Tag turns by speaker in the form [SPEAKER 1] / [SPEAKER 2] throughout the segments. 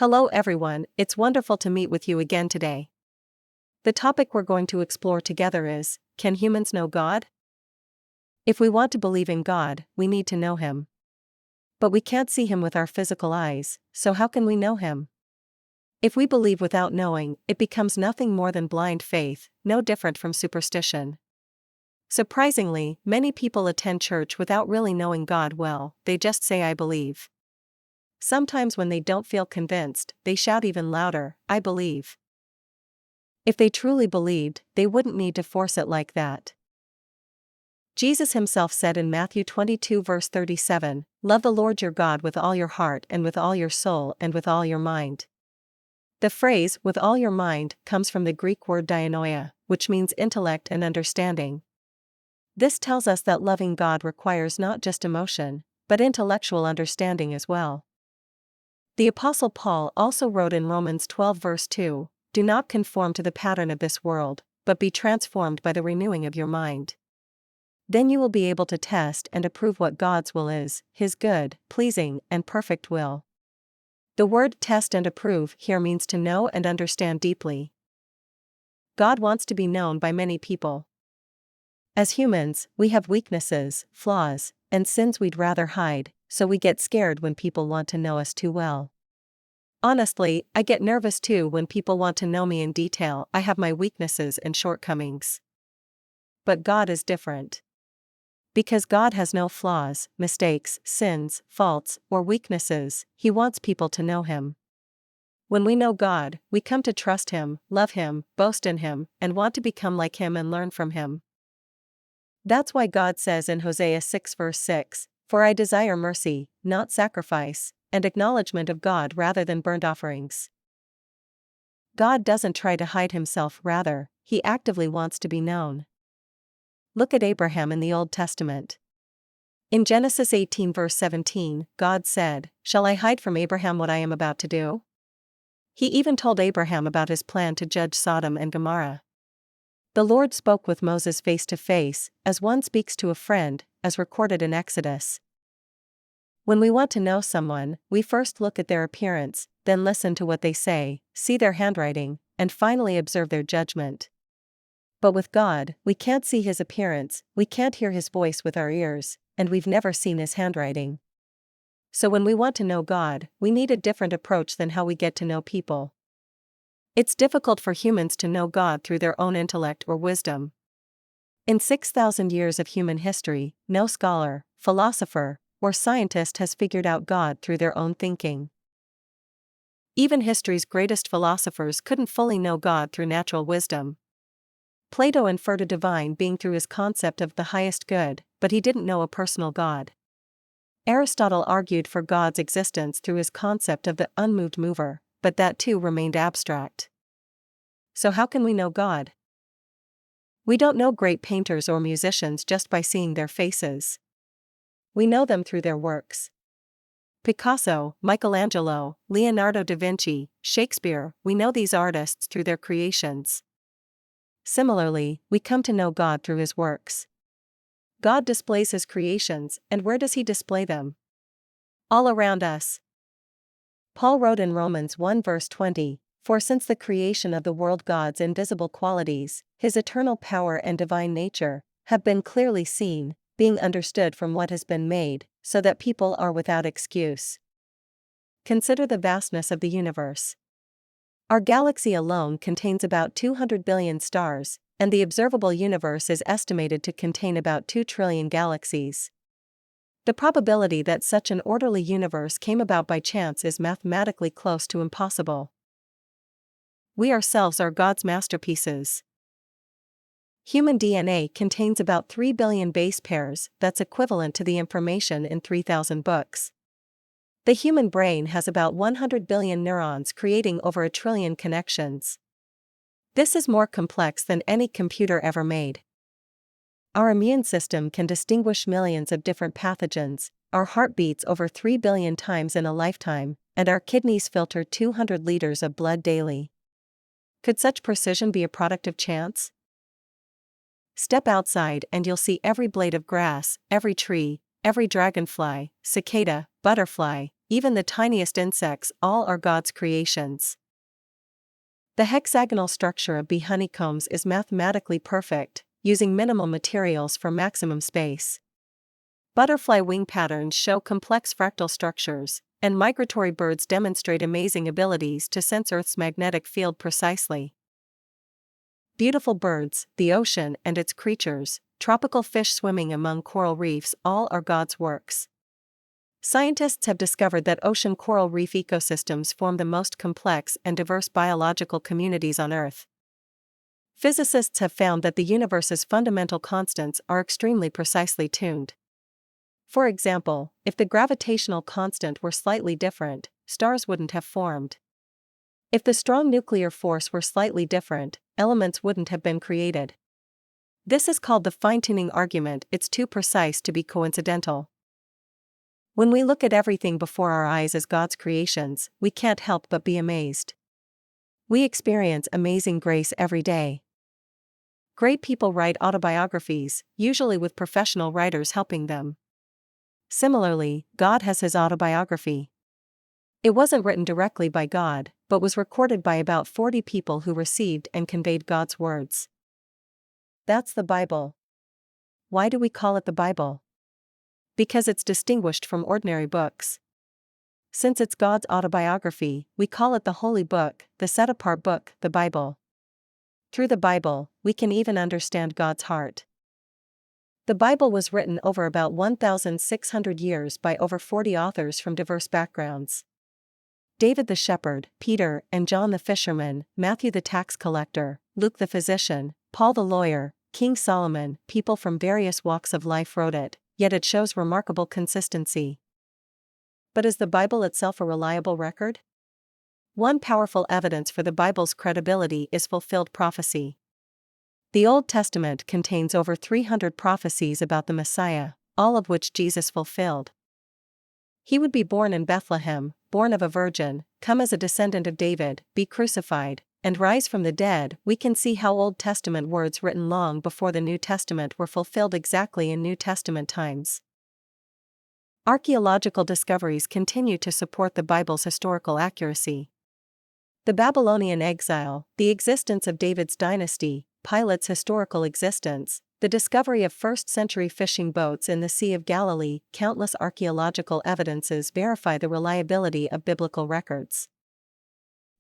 [SPEAKER 1] Hello everyone, it's wonderful to meet with you again today. The topic we're going to explore together is, can humans know God? If we want to believe in God, we need to know Him. But we can't see Him with our physical eyes, so how can we know Him? If we believe without knowing, it becomes nothing more than blind faith, no different from superstition. Surprisingly, many people attend church without really knowing God well, they just say I believe. Sometimes when they don't feel convinced, they shout even louder, I believe. If they truly believed, they wouldn't need to force it like that. Jesus himself said in Matthew 22 verse 37, "Love the Lord your God with all your heart and with all your soul and with all your mind." The phrase, with all your mind, comes from the Greek word dianoia, which means intellect and understanding. This tells us that loving God requires not just emotion, but intellectual understanding as well. The Apostle Paul also wrote in Romans 12 verse 2, "Do not conform to the pattern of this world, but be transformed by the renewing of your mind. Then you will be able to test and approve what God's will is, His good, pleasing, and perfect will." The word test and approve here means to know and understand deeply. God wants to be known by many people. As humans, we have weaknesses, flaws, and sins we'd rather hide, so we get scared when people want to know us too well. Honestly, I get nervous too when people want to know me in detail. I have my weaknesses and shortcomings. But God is different. Because God has no flaws, mistakes, sins, faults, or weaknesses, He wants people to know Him. When we know God, we come to trust Him, love Him, boast in Him, and want to become like Him and learn from Him. That's why God says in Hosea 6 verse 6, "For I desire mercy, not sacrifice, and acknowledgement of God rather than burnt offerings." God doesn't try to hide Himself, rather, He actively wants to be known. Look at Abraham in the Old Testament. In Genesis 18 verse 17, God said, "Shall I hide from Abraham what I am about to do?" He even told Abraham about His plan to judge Sodom and Gomorrah. The Lord spoke with Moses face to face, as one speaks to a friend, as recorded in Exodus. When we want to know someone, we first look at their appearance, then listen to what they say, see their handwriting, and finally observe their judgment. But with God, we can't see His appearance, we can't hear His voice with our ears, and we've never seen His handwriting. So when we want to know God, we need a different approach than how we get to know people. It's difficult for humans to know God through their own intellect or wisdom. In 6,000 years of human history, no scholar, philosopher, or scientist has figured out God through their own thinking. Even history's greatest philosophers couldn't fully know God through natural wisdom. Plato inferred a divine being through his concept of the highest good, but he didn't know a personal God. Aristotle argued for God's existence through his concept of the unmoved mover, but that too remained abstract. So how can we know God? We don't know great painters or musicians just by seeing their faces. We know them through their works. Picasso, Michelangelo, Leonardo da Vinci, Shakespeare, we know these artists through their creations. Similarly, we come to know God through His works. God displays His creations, and where does He display them? All around us. Paul wrote in Romans 1 verse 20, "For since the creation of the world God's invisible qualities, His eternal power and divine nature, have been clearly seen, being understood from what has been made, so that people are without excuse." Consider the vastness of the universe. Our galaxy alone contains about 200 billion stars, and the observable universe is estimated to contain about 2 trillion galaxies. The probability that such an orderly universe came about by chance is mathematically close to impossible. We ourselves are God's masterpieces. Human DNA contains about 3 billion base pairs, that's equivalent to the information in 3,000 books. The human brain has about 100 billion neurons creating over 1 trillion connections. This is more complex than any computer ever made. Our immune system can distinguish millions of different pathogens, our heart beats over 3 billion times in a lifetime, and our kidneys filter 200 liters of blood daily. Could such precision be a product of chance? Step outside and you'll see every blade of grass, every tree, every dragonfly, cicada, butterfly, even the tiniest insects, all are God's creations. The hexagonal structure of bee honeycombs is mathematically perfect, using minimal materials for maximum space. Butterfly wing patterns show complex fractal structures, and migratory birds demonstrate amazing abilities to sense Earth's magnetic field precisely. Beautiful birds, the ocean and its creatures, tropical fish swimming among coral reefs, all are God's works. Scientists have discovered that ocean coral reef ecosystems form the most complex and diverse biological communities on Earth. Physicists have found that the universe's fundamental constants are extremely precisely tuned. For example, if the gravitational constant were slightly different, stars wouldn't have formed. If the strong nuclear force were slightly different, elements wouldn't have been created. This is called the fine-tuning argument. It's too precise to be coincidental. When we look at everything before our eyes as God's creations, we can't help but be amazed. We experience amazing grace every day. Great people write autobiographies, usually with professional writers helping them. Similarly, God has his autobiography. It wasn't written directly by God, but was recorded by about 40 people who received and conveyed God's words. That's the Bible. Why do we call it the Bible? Because it's distinguished from ordinary books. Since it's God's autobiography, we call it the Holy Book, the set-apart book, the Bible. Through the Bible, we can even understand God's heart. The Bible was written over about 1,600 years by over 40 authors from diverse backgrounds. David the shepherd, Peter and John the fisherman, Matthew the tax collector, Luke the physician, Paul the lawyer, King Solomon, people from various walks of life wrote it, yet it shows remarkable consistency. But is the Bible itself a reliable record? One powerful evidence for the Bible's credibility is fulfilled prophecy. The Old Testament contains over 300 prophecies about the Messiah, all of which Jesus fulfilled. He would be born in Bethlehem, born of a virgin, come as a descendant of David, be crucified, and rise from the dead. We can see how Old Testament words written long before the New Testament were fulfilled exactly in New Testament times. Archaeological discoveries continue to support the Bible's historical accuracy. The Babylonian exile, the existence of David's dynasty, Pilate's historical existence, the discovery of first-century fishing boats in the Sea of Galilee, countless archaeological evidences verify the reliability of biblical records.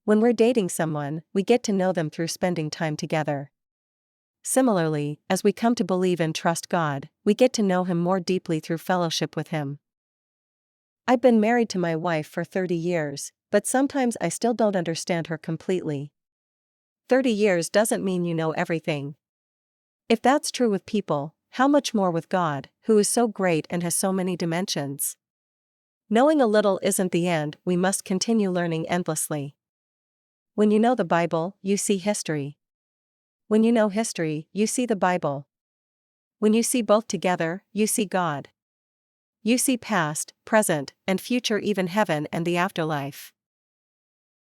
[SPEAKER 1] When we're dating someone, we get to know them through spending time together. Similarly, as we come to believe and trust God, we get to know Him more deeply through fellowship with Him. I've been married to my wife for 30 years, but sometimes I still don't understand her completely. 30 years doesn't mean you know everything. If that's true with people, how much more with God, who is so great and has so many dimensions? Knowing a little isn't the end, we must continue learning endlessly. When you know the Bible, you see history. When you know history, you see the Bible. When you see both together, you see God. You see past, present, and future, even heaven and the afterlife.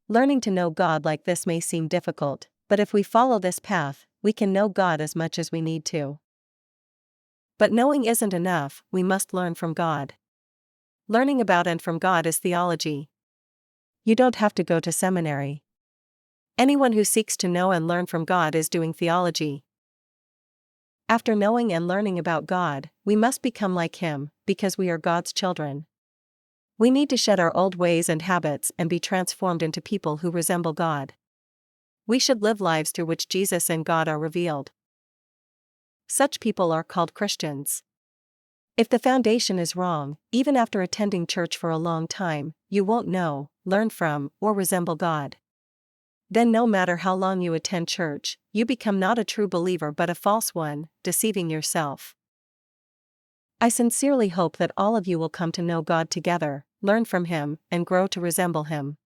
[SPEAKER 1] Learning to know God like this may seem difficult, but if we follow this path, we can know God as much as we need to. But knowing isn't enough, we must learn from God. Learning about and from God is theology. You don't have to go to seminary. Anyone who seeks to know and learn from God is doing theology. After knowing and learning about God, we must become like Him, because we are God's children. We need to shed our old ways and habits and be transformed into people who resemble God. We should live lives through which Jesus and God are revealed. Such people are called Christians. If the foundation is wrong, even after attending church for a long time, you won't know, learn from, or resemble God. Then no matter how long you attend church, you become not a true believer but a false one, deceiving yourself. I sincerely hope that all of you will come to know God together, learn from Him, and grow to resemble Him.